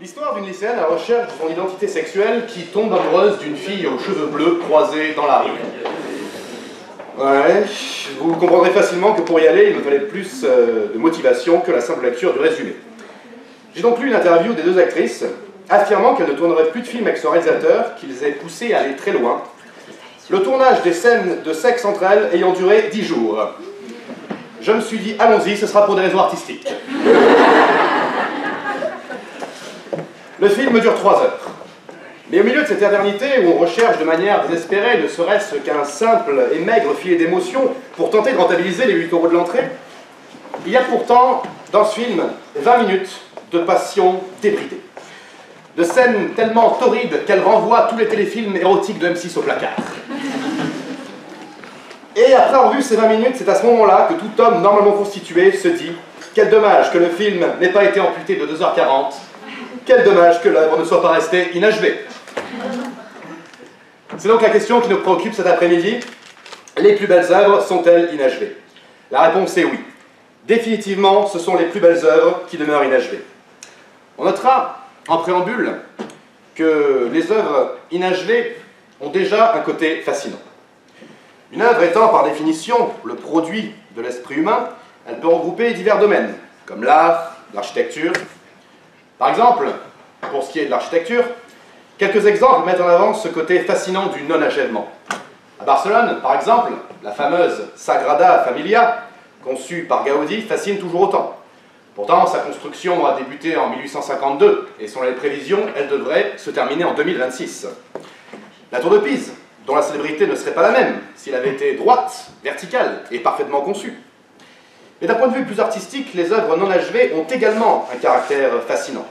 L'histoire d'une lycéenne à la recherche de son identité sexuelle qui tombe amoureuse d'une fille aux cheveux bleus croisés dans la rue. Ouais, vous comprendrez facilement que pour y aller, il me fallait plus de motivation que la simple lecture du résumé. J'ai donc lu une interview des deux actrices, affirmant qu'elles ne tourneraient plus de films avec ce réalisateur, qui les ait poussées à aller très loin. Le tournage des scènes de sexe entre elles ayant duré 10 jours. Je me suis dit, allons-y, ce sera pour des raisons artistiques. Le film dure 3 heures. Mais au milieu de cette éternité où on recherche de manière désespérée ne serait-ce qu'un simple et maigre filet d'émotion pour tenter de rentabiliser les 8 € de l'entrée, il y a pourtant, dans ce film, 20 minutes de passion débridée. De scènes tellement torrides qu'elles renvoient tous les téléfilms érotiques de M6 au placard. Et après avoir vu ces 20 minutes, c'est à ce moment-là que tout homme normalement constitué se dit « Quel dommage que le film n'ait pas été amputé de 2h40. Quel dommage que l'œuvre ne soit pas restée inachevée. » C'est donc la question qui nous préoccupe cet après-midi. Les plus belles œuvres sont-elles inachevées? La réponse est oui. Définitivement, ce sont les plus belles œuvres qui demeurent inachevées. On notera, en préambule, que les œuvres inachevées ont déjà un côté fascinant. Une œuvre étant par définition le produit de l'esprit humain, elle peut regrouper divers domaines, comme l'art, l'architecture. Par exemple, pour ce qui est de l'architecture, quelques exemples mettent en avant ce côté fascinant du non-achèvement. À Barcelone, par exemple, la fameuse Sagrada Familia, conçue par Gaudi, fascine toujours autant. Pourtant, sa construction a débuté en 1852, et selon les prévisions, elle devrait se terminer en 2026. La Tour de Pise, dont la célébrité ne serait pas la même s'il avait été droite, verticale et parfaitement conçue. Mais d'un point de vue plus artistique, les œuvres non achevées ont également un caractère fascinant.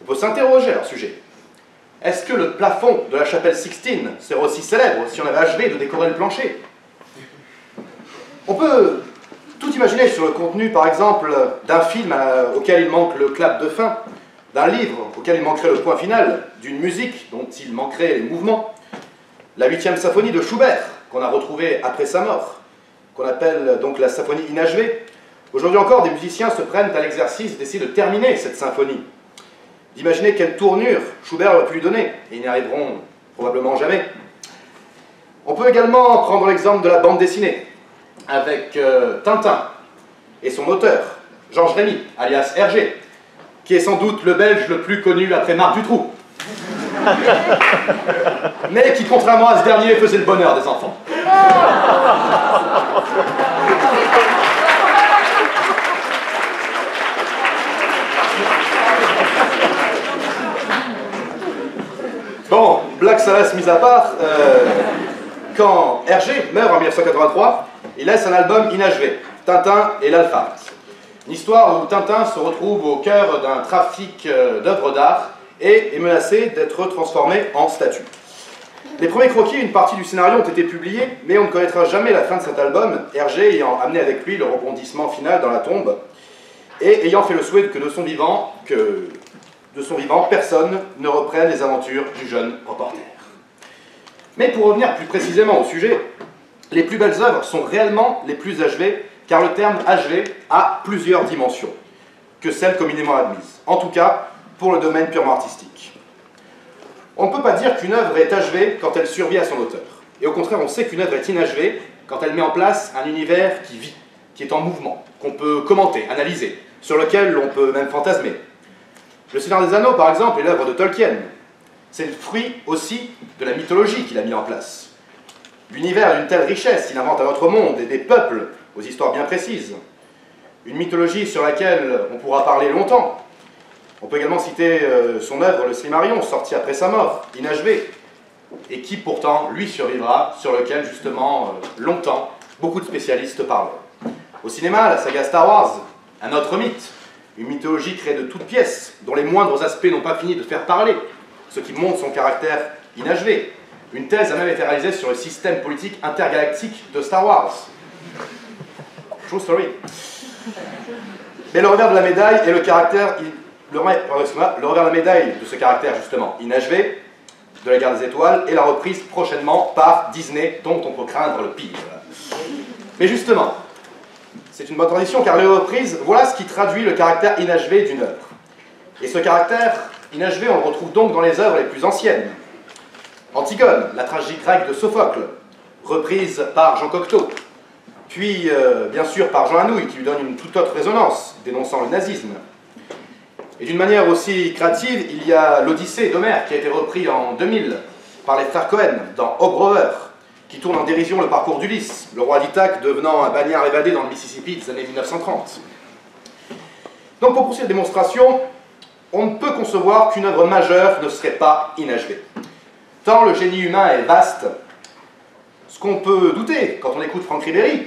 On peut s'interroger à leur sujet. Est-ce que le plafond de la chapelle Sixtine serait aussi célèbre si on avait achevé de décorer le plancher? On peut tout imaginer sur le contenu, par exemple, d'un film auquel il manque le clap de fin, d'un livre auquel il manquerait le point final, d'une musique dont il manquerait les mouvements. La 8e symphonie de Schubert, qu'on a retrouvée après sa mort, qu'on appelle donc la symphonie inachevée. Aujourd'hui encore, des musiciens se prennent à l'exercice d'essayer de terminer cette symphonie, d'imaginer quelle tournure Schubert aurait pu lui donner, et ils n'y arriveront probablement jamais. On peut également prendre l'exemple de la bande dessinée, avec Tintin et son auteur, Georges Rémy, alias Hergé, qui est sans doute le Belge le plus connu après Marc Dutroux, mais qui, contrairement à ce dernier, faisait le bonheur des enfants. Bon, blague salace mise à part, quand Hergé meurt en 1983, il laisse un album inachevé, Tintin et l'Alphard. Une histoire où Tintin se retrouve au cœur d'un trafic d'œuvres d'art et est menacé d'être transformé en statue. Les premiers croquis et une partie du scénario ont été publiés, mais on ne connaîtra jamais la fin de cet album, Hergé ayant amené avec lui le rebondissement final dans la tombe, et ayant fait le souhait que de son vivant, personne ne reprenne les aventures du jeune reporter. Mais pour revenir plus précisément au sujet, les plus belles œuvres sont réellement les plus achevées, car le terme achevé a plusieurs dimensions que celles communément admises, en tout cas pour le domaine purement artistique. On ne peut pas dire qu'une œuvre est achevée quand elle survit à son auteur, et au contraire on sait qu'une œuvre est inachevée quand elle met en place un univers qui vit, qui est en mouvement, qu'on peut commenter, analyser, sur lequel on peut même fantasmer. Le Seigneur des Anneaux, par exemple, est l'œuvre de Tolkien. C'est le fruit aussi de la mythologie qu'il a mis en place. L'univers d'une telle richesse, il invente un autre monde et des peuples aux histoires bien précises. Une mythologie sur laquelle on pourra parler longtemps. On peut également citer son œuvre, le Silmarillion, sorti après sa mort, inachevé, et qui pourtant, lui, survivra, sur lequel, justement, longtemps, beaucoup de spécialistes parlent. Au cinéma, la saga Star Wars, un autre mythe, une mythologie créée de toutes pièces, dont les moindres aspects n'ont pas fini de faire parler, ce qui montre son caractère inachevé. Une thèse a même été réalisée sur le système politique intergalactique de Star Wars. True story. Mais le revers de la médaille est le caractère le revers de la médaille de ce caractère justement inachevé de la Guerre des Étoiles est la reprise prochainement par Disney, dont on peut craindre le pire. Mais justement, c'est une bonne transition car les reprises, voilà ce qui traduit le caractère inachevé d'une œuvre. Et ce caractère inachevé, on le retrouve donc dans les œuvres les plus anciennes. Antigone, la tragédie grecque de Sophocle, reprise par Jean Cocteau, puis bien sûr par Jean Anouilh, qui lui donne une toute autre résonance, dénonçant le nazisme. Et d'une manière aussi créative, il y a l'Odyssée d'Homère, qui a été repris en 2000 par les frères Cohen dans Hoggrover, qui tourne en dérision le parcours d'Ulysse, le roi d'Ithaque devenant un bagnard évadé dans le Mississippi des années 1930. Donc pour poursuivre la démonstration, on ne peut concevoir qu'une œuvre majeure ne serait pas inachevée. Tant le génie humain est vaste, ce qu'on peut douter quand on écoute Franck Ribéry,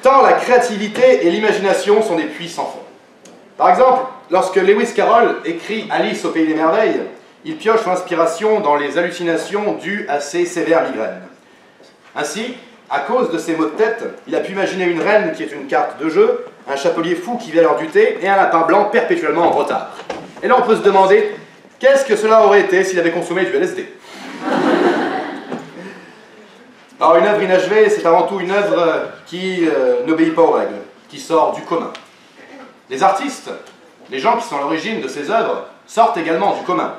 tant la créativité et l'imagination sont des puits sans fond. Par exemple, lorsque Lewis Carroll écrit Alice au Pays des Merveilles, il pioche son inspiration dans les hallucinations dues à ses sévères migraines. Ainsi, à cause de ses maux de tête, il a pu imaginer une reine qui est une carte de jeu, un chapelier fou qui vient leur du thé et un lapin blanc perpétuellement en retard. Et là on peut se demander, qu'est-ce que cela aurait été s'il avait consommé du LSD? Alors une œuvre inachevée, c'est avant tout une œuvre qui n'obéit pas aux règles, qui sort du commun. Les artistes, les gens qui sont à l'origine de ces œuvres, sortent également du commun.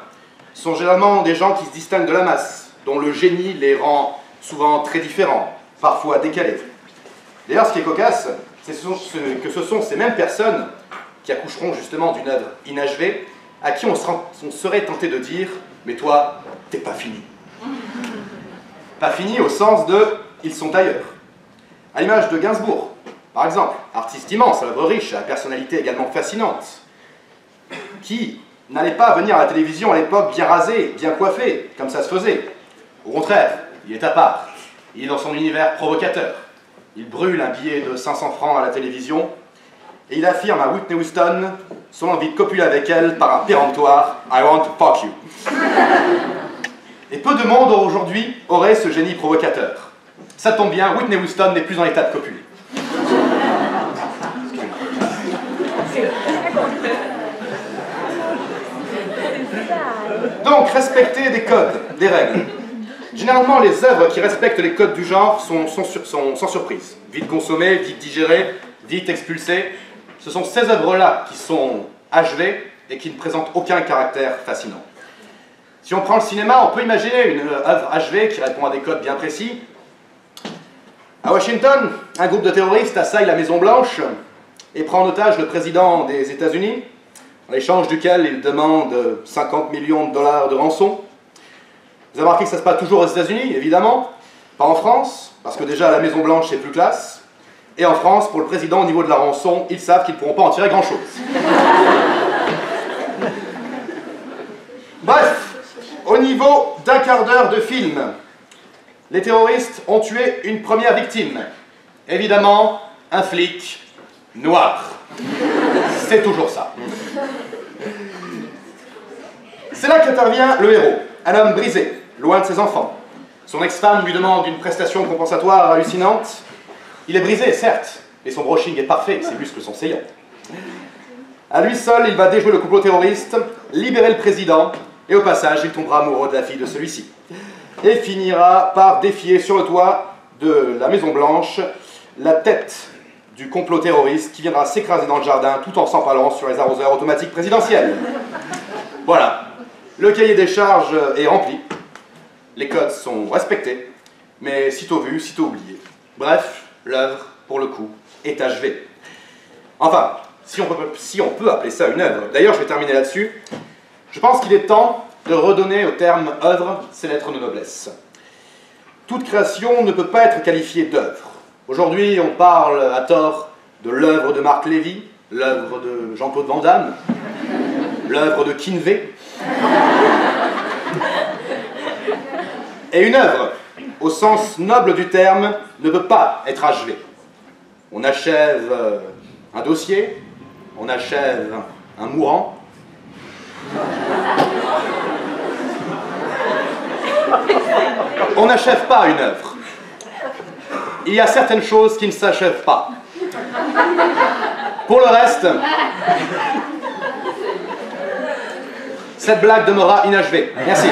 Ce sont généralement des gens qui se distinguent de la masse, dont le génie les rend souvent très différents, parfois décalés. D'ailleurs, ce qui est cocasse, c'est que ce sont ces mêmes personnes qui accoucheront justement d'une œuvre inachevée, à qui on serait tenté de dire « mais toi, t'es pas fini ». Pas fini au sens de « ils sont ailleurs ». À l'image de Gainsbourg, par exemple, artiste immense, à l'œuvre riche, à la personnalité également fascinante, qui n'allait pas venir à la télévision à l'époque bien rasé, bien coiffé, comme ça se faisait. Au contraire, il est à part, il est dans son univers provocateur. Il brûle un billet de 500 francs à la télévision, et il affirme à Whitney Houston son envie de copuler avec elle par un péremptoire « I want to fuck you ». Et peu de monde aujourd'hui aurait ce génie provocateur. Ça tombe bien, Whitney Houston n'est plus en état de copuler. Donc, respecter des codes, des règles. Généralement, les œuvres qui respectent les codes du genre sont sans surprise. Vite consommées, vite digérées, vite expulsées. Ce sont ces œuvres-là qui sont achevées et qui ne présentent aucun caractère fascinant. Si on prend le cinéma, on peut imaginer une œuvre achevée qui répond à des codes bien précis. À Washington, un groupe de terroristes assaille la Maison-Blanche et prend en otage le président des États-Unis, en échange duquel il demande 50 millions de dollars de rançon. Vous avez remarqué que ça se passe toujours aux États-Unis, évidemment, pas en France, parce que déjà la Maison-Blanche c'est plus classe, et en France, pour le président, au niveau de la rançon, ils savent qu'ils ne pourront pas en tirer grand-chose. Bref, au niveau d'un quart d'heure de film, les terroristes ont tué une première victime. Évidemment, un flic noir. C'est toujours ça. C'est là qu'intervient le héros, un homme brisé, loin de ses enfants. Son ex-femme lui demande une prestation compensatoire hallucinante. Il est brisé, certes, mais son brushing est parfait, ses muscles sont saillants. À lui seul, il va déjouer le complot terroriste, libérer le président, et au passage, il tombera amoureux de la fille de celui-ci. Et finira par défier sur le toit de la Maison-Blanche la tête du complot terroriste qui viendra s'écraser dans le jardin tout en s'empalant sur les arroseurs automatiques présidentiels. Voilà, le cahier des charges est rempli, les codes sont respectés, mais sitôt vu, sitôt oublié. Bref, l'œuvre, pour le coup, est achevée. Enfin, si on peut appeler ça une œuvre. D'ailleurs, je vais terminer là-dessus. Je pense qu'il est temps de redonner au terme « œuvre » ses lettres de noblesse. Toute création ne peut pas être qualifiée d'œuvre. Aujourd'hui, on parle à tort de l'œuvre de Marc Lévy, l'œuvre de Jean-Claude Van Damme, l'œuvre de Kinvey. Et une œuvre, au sens noble du terme, ne peut pas être achevée. On achève un dossier, on achève un mourant. On n'achève pas une œuvre. Il y a certaines choses qui ne s'achèvent pas. Pour le reste, cette blague demeurera inachevée. Merci.